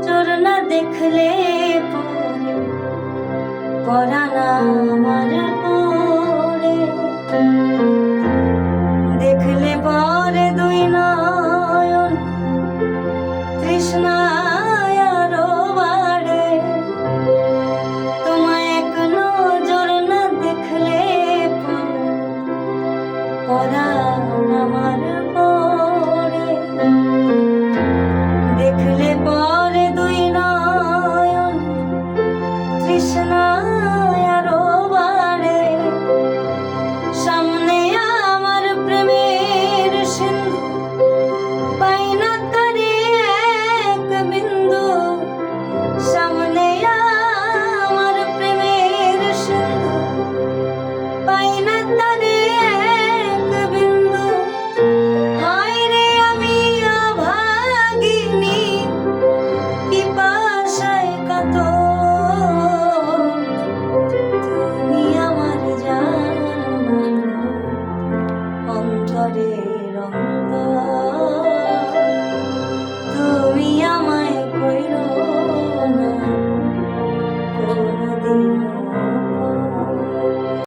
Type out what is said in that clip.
নজর না দেখলে পরে পরাণ আমার পরে, দেখলে পরে দুই নয়ন তৃষ্ণায় আরো বাড়ে। তোমায় এক নজর না দেখলে পরাণ আমার পরে, দেখলে পরে দুই নয়ন তৃষ্ণায় আরো বাড়ে। সামনে আমার প্রেমের সিন্ধু, পাই না তারে এক বিন্দু। সামনে আমার প্রেমের সিন্ধু, পাই না তারে এক বিন্দু। হায় রে আমি অভাগিনী, পিপাসায় কাতর। তুমি আমার জান, অন্তরের